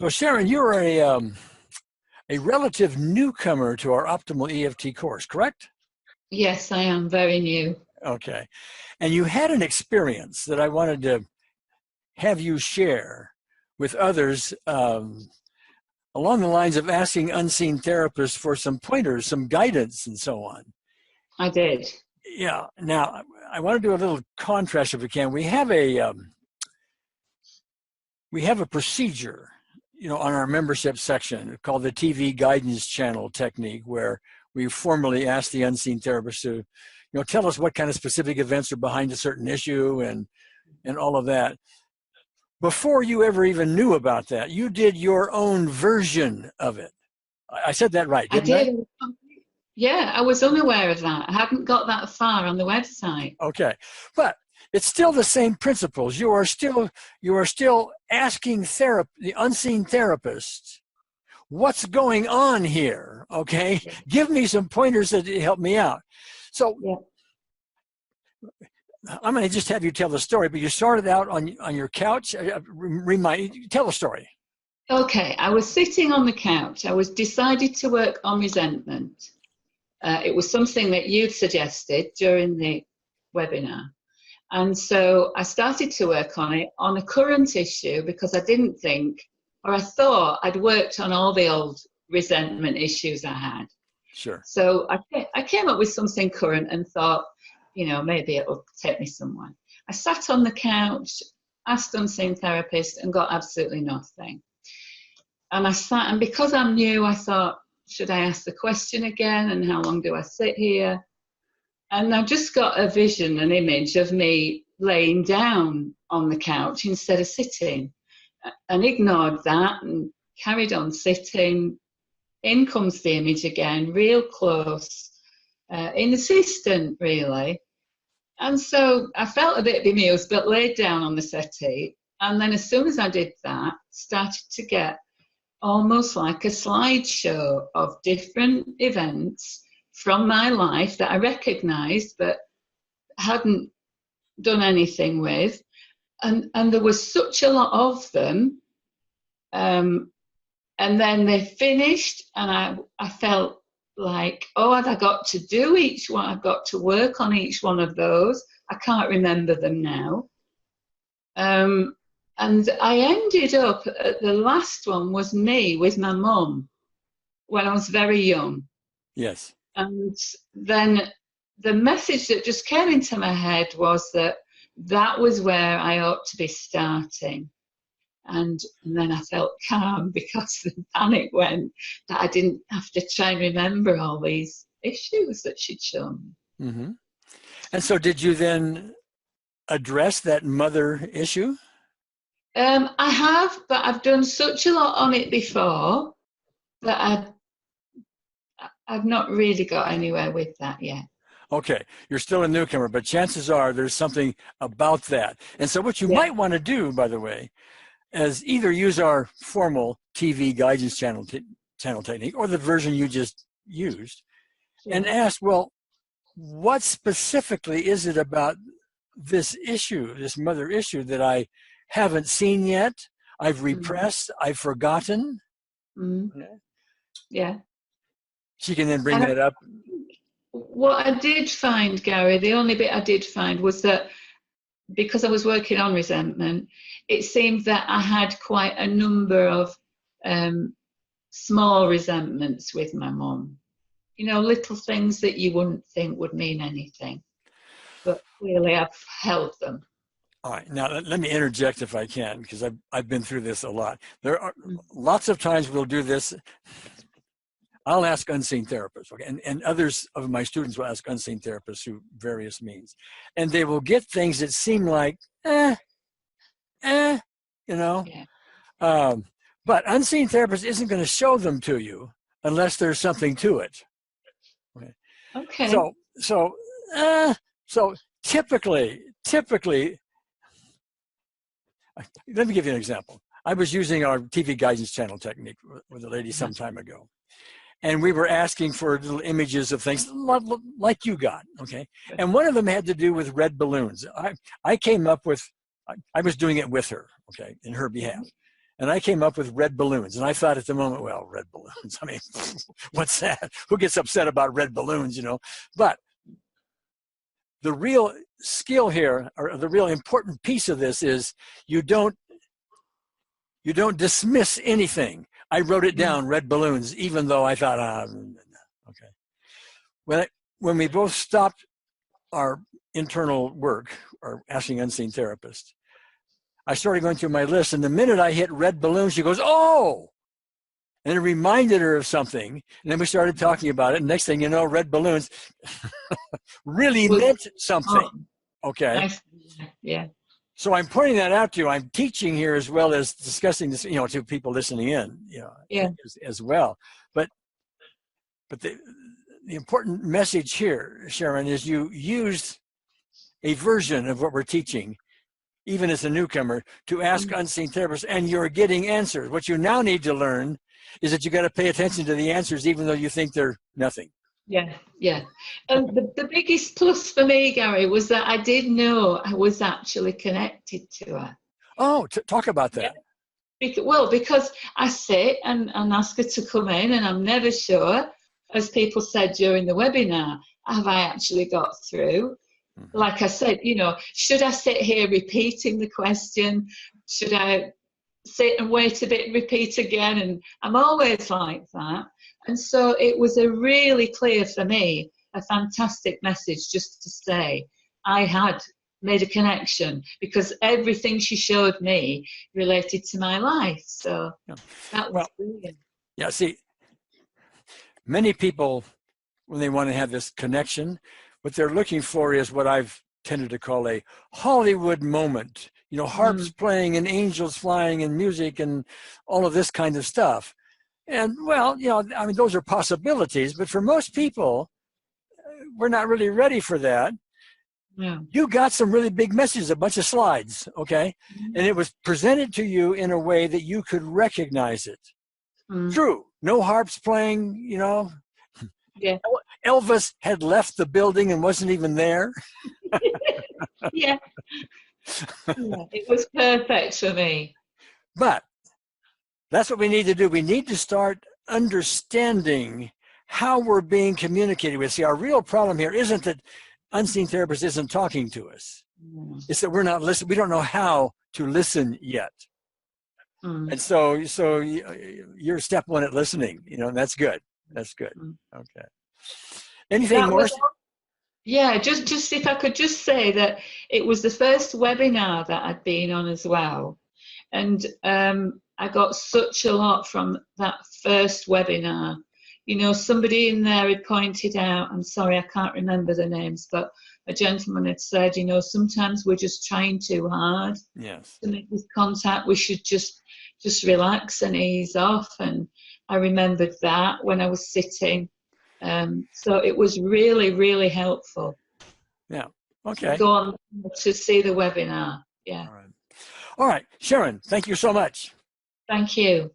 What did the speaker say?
So Sharon, you're a relative newcomer to our Optimal EFT course, correct? Yes, I am very new. Okay. And you had an experience that I wanted to have you share with others along the lines of asking unseen therapists for some pointers, some guidance, and so on. I did. Yeah. Now, I want to do a little contrast if we can. We have a procedure, on our membership section called the TV guidance channel technique, where we formally ask the unseen therapist to, tell us what kind of specific events are behind a certain issue and all of that. Before you ever even knew about that, you did your own version of it. I said that right, didn't I? Did. Yeah, I was unaware of that. I hadn't got that far on the website. Okay, but it's still the same principles. You are still asking the unseen therapist, what's going on here? Okay, yeah. Give me some pointers that help me out. So. Yeah. I'm going to just have you tell the story, but you started out on your couch. Tell the story. Okay, I was sitting on the couch. I was decided to work on resentment. It was something that you'd suggested during the webinar. And so I started to work on it on a current issue because I didn't think, or I thought I'd worked on all the old resentment issues I had. Sure. So I came up with something current and thought, maybe it will take me somewhere. I sat on the couch, asked unseen therapist, and got absolutely nothing. And I sat, and because I'm new, I thought, should I ask the question again? And how long do I sit here? And I just got a vision, an image of me laying down on the couch instead of sitting, and ignored that and carried on sitting. In comes the image again, real close. Insistent, really. And so I felt a bit bemused, but laid down on the settee. And then as soon as I did that, started to get almost like a slideshow of different events from my life that I recognized but hadn't done anything with. And there was such a lot of them. And then they finished, and I felt like, have I got to do each one? I've got to work on each one of those. I can't remember them now. And I ended up, the last one was me with my mum when I was very young. Yes. And then the message that just came into my head was that was where I ought to be starting. And then I felt calm because the panic went that I didn't have to try and remember all these issues that she'd shown me. Mm-hmm. And so did you then address that mother issue? I have, but I've done such a lot on it before that I've not really got anywhere with that yet. Okay, you're still a newcomer, but chances are there's something about that. And so what you might want to do, by the way, is either use our formal TV guidance channel technique or the version you just used, and ask, well, what specifically is it about this issue, this mother issue, that I haven't seen yet, I've repressed, I've forgotten? Mm-hmm. Yeah. She can then bring that up. What I did find, Gary, the only bit I did find was that because I was working on resentment, it seemed that I had quite a number of small resentments with my mum. Little things that you wouldn't think would mean anything. But clearly I've held them. All right. Now, let me interject if I can, because I've been through this a lot. There are lots of times we'll do this. I'll ask unseen therapists, okay? And others of my students will ask unseen therapists through various means. And they will get things that seem like, Yeah. But unseen therapist isn't going to show them to you unless there's something to it. Okay. So typically, let me give you an example. I was using our TV guidance channel technique with a lady some time ago. And we were asking for little images of things like you got, okay? And one of them had to do with red balloons. I came up with, I was doing it with her, okay, in her behalf. And I came up with red balloons. And I thought at the moment, well, red balloons, I mean, what's that? Who gets upset about red balloons, you know? But the real skill here, or the real important piece of this, is you don't dismiss anything. I wrote it down, red balloons, even though I thought, okay. When we both stopped our internal work, or Asking Unseen Therapist, I started going through my list, and the minute I hit red balloons, she goes, oh! And it reminded her of something, and then we started talking about it, and next thing you know, red balloons really meant something, okay? Yeah. So I'm pointing that out to you. I'm teaching here as well as discussing this, you know, to people listening in, you know, as well. But the important message here, Sharon, is you used a version of what we're teaching, even as a newcomer, to ask unseen therapists, and you're getting answers. What you now need to learn is that you got to pay attention to the answers, even though you think they're nothing. Yeah, yeah. And the biggest plus for me, Gary, was that I did know I was actually connected to her. Oh, talk about that. Yeah. Because I sit and ask her to come in, and I'm never sure, as people said during the webinar, have I actually got through? Like I said, you know, should I sit here repeating the question? Should I sit and wait a bit, repeat again? And I'm always like that. And so it was a really clear for me, a fantastic message just to say I had made a connection, because everything she showed me related to my life. So that was brilliant. Yeah, see, many people, when they want to have this connection, what they're looking for is what I've tended to call a Hollywood moment. You know, harps playing and angels flying and music and all of this kind of stuff. And, well, you know, I mean, those are possibilities, but for most people, we're not really ready for that. Yeah. You got some really big messages, a bunch of slides, okay? And it was presented to you in a way that you could recognize it. True. No harps playing, you know. Yeah. Elvis had left the building and wasn't even there. Yeah. It was perfect for me. But that's what we need to do. We need to start understanding how we're being communicated with. See, our real problem here isn't that Unseen Therapist isn't talking to us. It's that we're not listening. We don't know how to listen yet. And so you're step one at listening, you know, and that's good. That's good. Okay. Anything more? Yeah, just if I could just say that it was the first webinar that I'd been on as well. And I got such a lot from that first webinar. You know, somebody in there had pointed out, I'm sorry, I can't remember the names, but a gentleman had said, you know, sometimes we're just trying too hard to make this contact. We should just relax and ease off. And I remembered that when I was sitting. So it was really, really helpful. Yeah. Okay. Go on to see the webinar. Yeah. All right. Sharon, thank you so much. Thank you.